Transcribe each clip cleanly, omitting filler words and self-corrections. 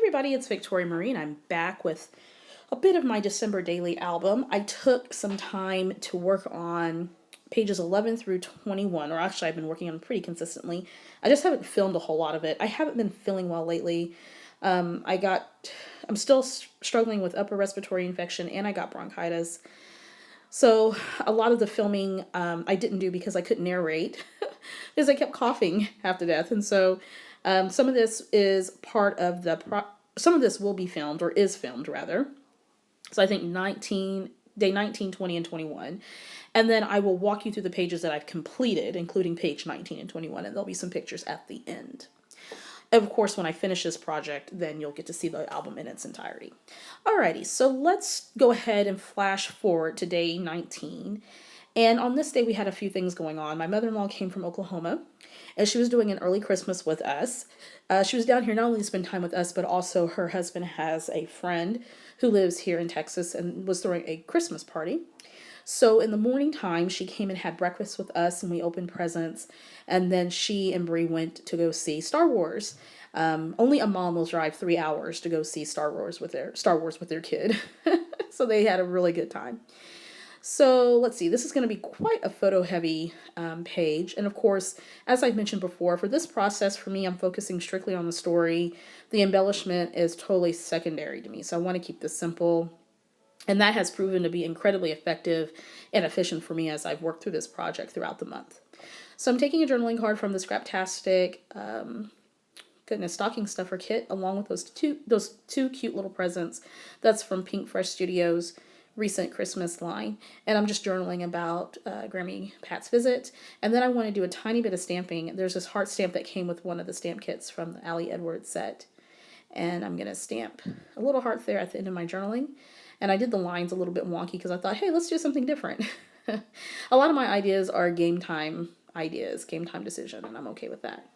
everybody, it's Victoria Marie, and I'm back with a bit of my December daily album. I took some time to work on pages 11 through 21, or actually, I've been working on pretty consistently. I just haven't filmed a whole lot of it. I haven't been feeling well lately. Um, I got, I'm still struggling with upper respiratory infection, and I got bronchitis. So a lot of the filming I didn't do because I couldn't narrate because I kept coughing half to death. And so some of this is part of some of this will be filmed or is filmed rather. So I think day 19, 20, and 21. And then I will walk you through the pages that I've completed, including page 19 and 21, and there'll be some pictures at the end. Of course, when I finish this project, then you'll get to see the album in its entirety. Alrighty, so let's go ahead and flash forward to day 19. And on this day, we had a few things going on. My mother-in-law came from Oklahoma, and she was doing an early Christmas with us. She was down here not only to spend time with us, but also her husband has a friend who lives here in Texas and was throwing a Christmas party. So in the morning time, she came and had breakfast with us, and we opened presents. And then she and Bree went to go see Star Wars. Only a mom will drive 3 hours to go see Star Wars with their kid. So they had a really good time. So let's see, this is going to be quite a photo heavy page. And of course, as I've mentioned before, for this process, for me, I'm focusing strictly on the story. The embellishment is totally secondary to me. So I want to keep this simple. And that has proven to be incredibly effective and efficient for me as I've worked through this project throughout the month. So I'm taking a journaling card from the Scraptastic stocking stuffer kit, along with those two cute little presents. That's from Pink Fresh Studios' recent Christmas line. And I'm just journaling about Grammy Pat's visit. And then I want to do a tiny bit of stamping. There's this heart stamp that came with one of the stamp kits from the Ali Edwards set. And I'm going to stamp a little heart there at the end of my journaling. And I did the lines a little bit wonky because I thought, hey, let's do something different. A lot of my ideas are game time decision, and I'm okay with that.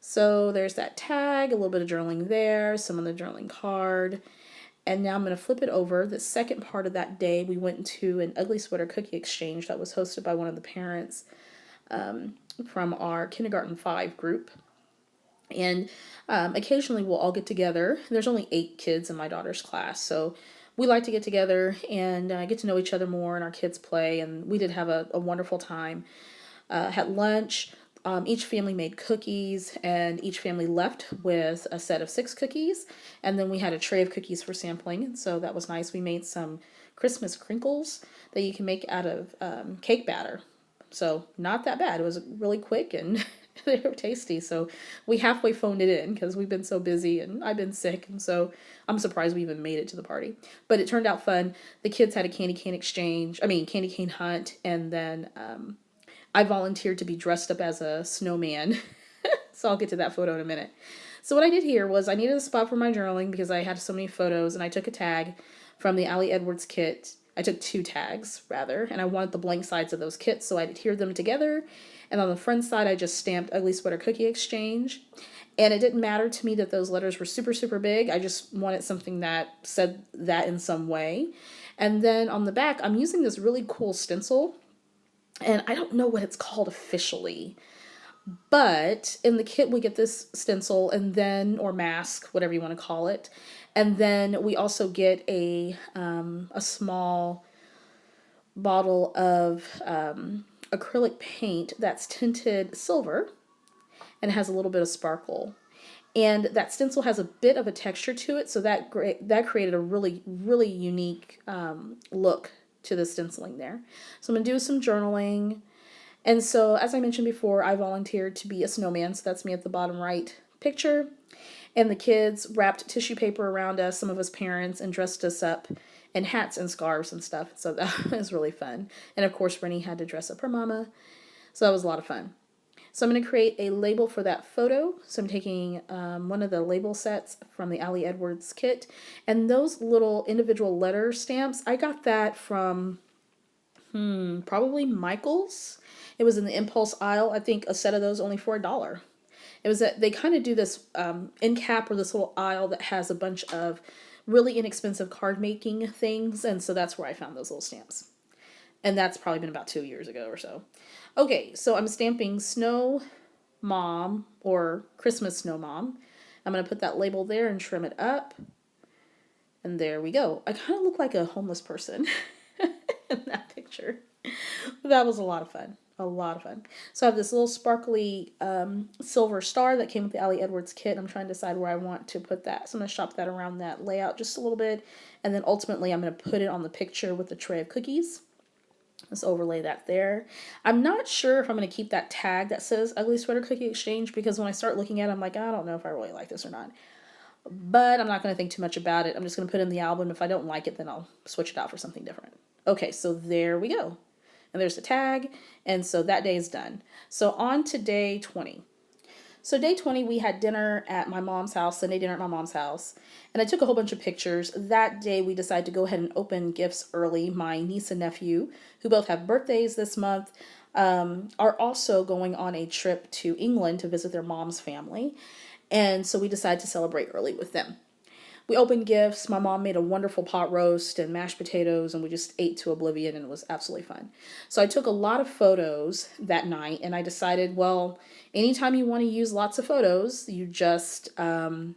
So there's that tag, a little bit of journaling there, some of the journaling card. And now I'm going to flip it over. The second part of that day, we went to an ugly sweater cookie exchange that was hosted by one of the parents from our Kindergarten 5 group. And occasionally we'll all get together. There's only 8 kids in my daughter's class, so we like to get together and get to know each other more, and our kids play, and we did have a wonderful time. Had lunch. Each family made cookies, and each family left with a set of 6 cookies, and then we had a tray of cookies for sampling, and so that was nice. We made some Christmas crinkles that you can make out of cake batter, so not that bad. It was really quick, and they were tasty. So we halfway phoned it in because we've been so busy and I've been sick. And so I'm surprised we even made it to the party. But it turned out fun. The kids had a candy cane hunt. And then I volunteered to be dressed up as a snowman. So I'll get to that photo in a minute. So what I did here was I needed a spot for my journaling because I had so many photos, and I took a tag from the Ali Edwards kit. I took 2 tags, rather, and I wanted the blank sides of those kits, so I adhered them together. And on the front side, I just stamped Ugly Sweater Cookie Exchange. And it didn't matter to me that those letters were super, super big. I just wanted something that said that in some way. And then on the back, I'm using this really cool stencil. And I don't know what it's called officially. But in the kit, we get this stencil and then, or mask, whatever you want to call it. And then we also get a small bottle of acrylic paint that's tinted silver and has a little bit of sparkle. And that stencil has a bit of a texture to it, so that created a really, really unique look to the stenciling there. So I'm going to do some journaling. And so, as I mentioned before, I volunteered to be a snowman, so that's me at the bottom right picture. And the kids wrapped tissue paper around us, some of us parents, and dressed us up in hats and scarves and stuff. So that was really fun. And of course, Rennie had to dress up her mama. So that was a lot of fun. So I'm going to create a label for that photo. So I'm taking one of the label sets from the Ali Edwards kit. And those little individual letter stamps, I got that from probably Michael's. It was in the impulse aisle. I think a set of those only for $1. It was that they kind of do this end cap or this little aisle that has a bunch of really inexpensive card making things. And so that's where I found those little stamps. And that's probably been about 2 years ago or so. Okay, so I'm stamping Snow Mom or Christmas Snow Mom. I'm going to put that label there and trim it up. And there we go. I kind of look like a homeless person in that picture. That was a lot of fun. A lot of fun. So I have this little sparkly silver star that came with the Ali Edwards kit. I'm trying to decide where I want to put that. So I'm going to shop that around that layout just a little bit. And then ultimately I'm going to put it on the picture with the tray of cookies. Let's overlay that there. I'm not sure if I'm going to keep that tag that says Ugly Sweater Cookie Exchange, because when I start looking at it, I'm like, I don't know if I really like this or not. But I'm not going to think too much about it. I'm just going to put it in the album. If I don't like it, then I'll switch it out for something different. Okay, so there we go. And there's the tag. And so that day is done. So on to day 20. So day 20, we had dinner at my mom's house, Sunday dinner at my mom's house. And I took a whole bunch of pictures. That day, we decided to go ahead and open gifts early. My niece and nephew, who both have birthdays this month, are also going on a trip to England to visit their mom's family. And so we decided to celebrate early with them. We opened gifts. My mom made a wonderful pot roast and mashed potatoes, and we just ate to oblivion, and it was absolutely fun. So I took a lot of photos that night, and I decided, well, anytime you want to use lots of photos, you just edit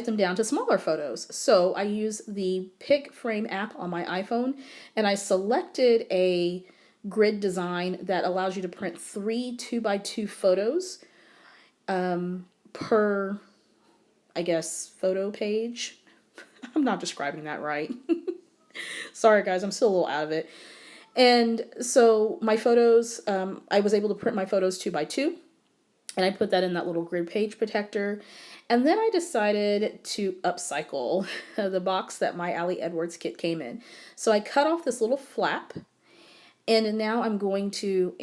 them down to smaller photos. So I use the Pic Frame app on my iPhone, and I selected a grid design that allows you to print 3 2x2 photos per, I guess, photo page. I'm not describing that right. Sorry guys, I'm still a little out of it. And so my photos, I was able to print my photos 2x2, and I put that in that little grid page protector. And then I decided to upcycle the box that my Ali Edwards kit came in. So I cut off this little flap. And now I'm going to,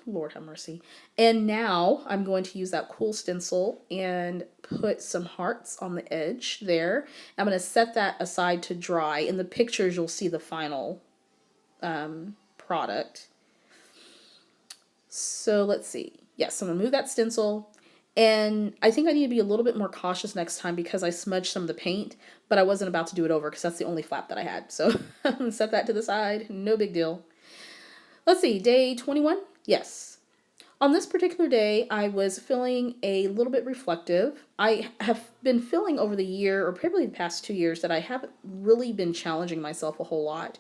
Lord have mercy. And now I'm going to use that cool stencil and put some hearts on the edge there. I'm going to set that aside to dry. In the pictures, you'll see the final product. So let's see. Yes, I'm going to move that stencil. And I think I need to be a little bit more cautious next time because I smudged some of the paint, but I wasn't about to do it over because that's the only flap that I had. So I'm going to set that to the side. No big deal. Let's see, day 21? Yes. On this particular day, I was feeling a little bit reflective. I have been feeling over the year, or probably the past 2 years, that I haven't really been challenging myself a whole lot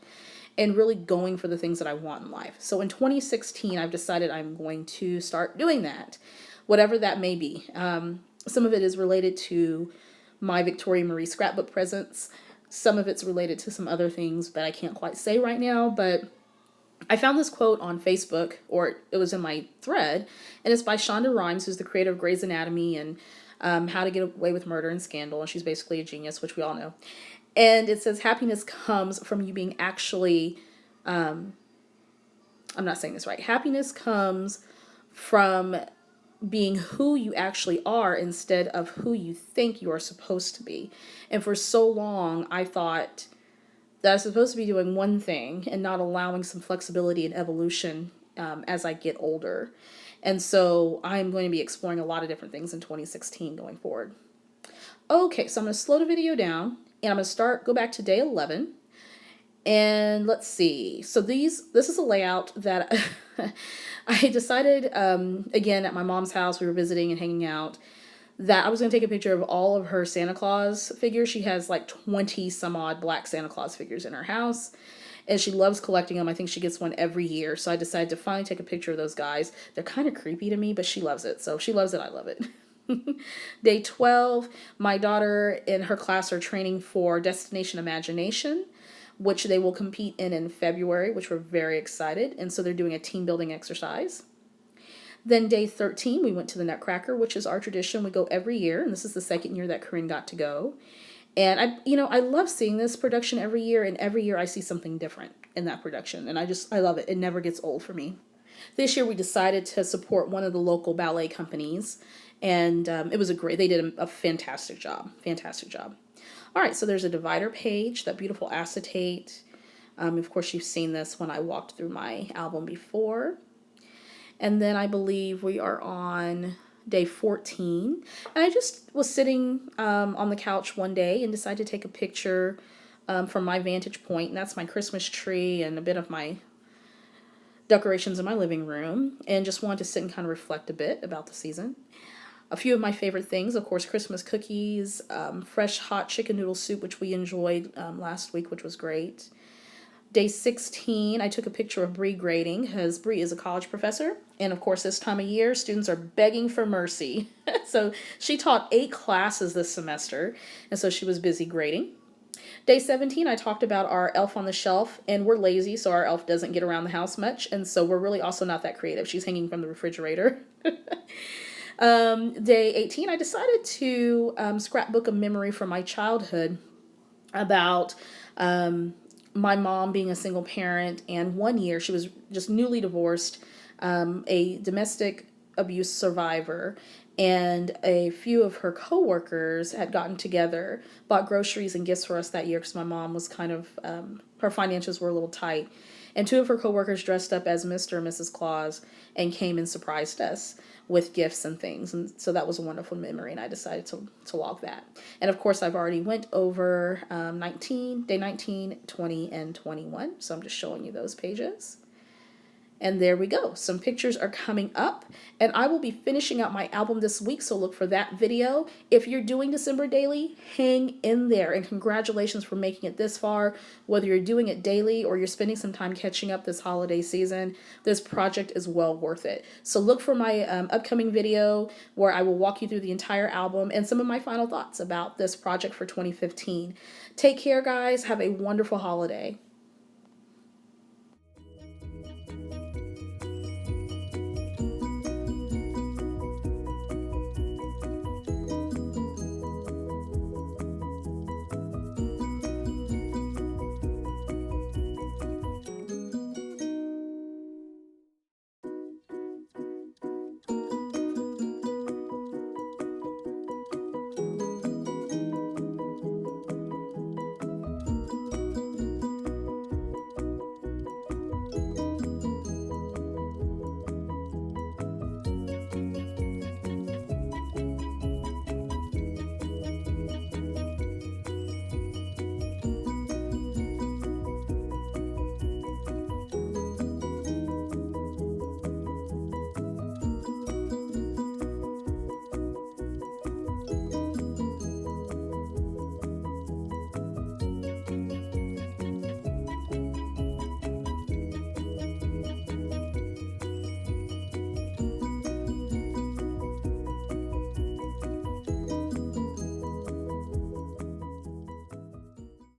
and really going for the things that I want in life. So in 2016, I've decided I'm going to start doing that, whatever that may be. Some of it is related to my Victoria Marie scrapbook presents. Some of it's related to some other things that I can't quite say right now, but I found this quote on Facebook, or it was in my thread, and it's by Shonda Rhimes, who's the creator of Grey's Anatomy and How to Get Away with Murder and Scandal, and she's basically a genius, which we all know. And it says, happiness comes from you being actually, I'm not saying this right, happiness comes from being who you actually are instead of who you think you are supposed to be. And for so long, I thought that I'm supposed to be doing one thing and not allowing some flexibility and evolution as I get older. And so I'm going to be exploring a lot of different things in 2016 going forward. Okay, so I'm going to slow the video down and I'm going to go back to day 11. And let's see. So this is a layout that I decided, again, at my mom's house, we were visiting and hanging out, that I was going to take a picture of all of her Santa Claus figures. She has like 20 some odd black Santa Claus figures in her house, and she loves collecting them. I think she gets one every year. So I decided to finally take a picture of those guys. They're kind of creepy to me, but she loves it. So if she loves it, I love it. Day 12, my daughter and her class are training for Destination Imagination, which they will compete in February, which we're very excited. And so they're doing a team building exercise. Then day 13, we went to the Nutcracker, which is our tradition. We go every year, and this is the second year that Corinne got to go. And I love seeing this production every year, and every year I see something different in that production, and I love it. It never gets old for me. This year we decided to support one of the local ballet companies, and it was they did a fantastic job, fantastic job. All right, so there's a divider page, that beautiful acetate. Of course, you've seen this when I walked through my album before. And then I believe we are on day 14. And I just was sitting on the couch one day and decided to take a picture from my vantage point. And that's my Christmas tree and a bit of my decorations in my living room. And just wanted to sit and kind of reflect a bit about the season. A few of my favorite things, of course, Christmas cookies, fresh hot chicken noodle soup, which we enjoyed last week, which was great. Day 16, I took a picture of Bree grading because Bree is a college professor. And of course, this time of year, students are begging for mercy. So she taught 8 classes this semester, and so she was busy grading. Day 17, I talked about our elf on the shelf, and we're lazy, so our elf doesn't get around the house much, and so we're really also not that creative. She's hanging from the refrigerator. Day 18, I decided to scrapbook a memory from my childhood about my mom being a single parent, and one year she was just newly divorced, a domestic abuse survivor, and a few of her coworkers had gotten together, bought groceries and gifts for us that year because my mom was kind of, her finances were a little tight. And 2 of her coworkers dressed up as Mr. and Mrs. Claus and came and surprised us with gifts and things. And so that was a wonderful memory, and I decided to log that. And of course, I've already went over day 19, 20, and 21. So I'm just showing you those pages. And there we go. Some pictures are coming up, and I will be finishing out my album this week, so look for that video. If you're doing December daily, hang in there, and congratulations for making it this far. Whether you're doing it daily or you're spending some time catching up this holiday season, this project is well worth it. So look for my upcoming video where I will walk you through the entire album and some of my final thoughts about this project for 2015. Take care, guys. Have a wonderful holiday.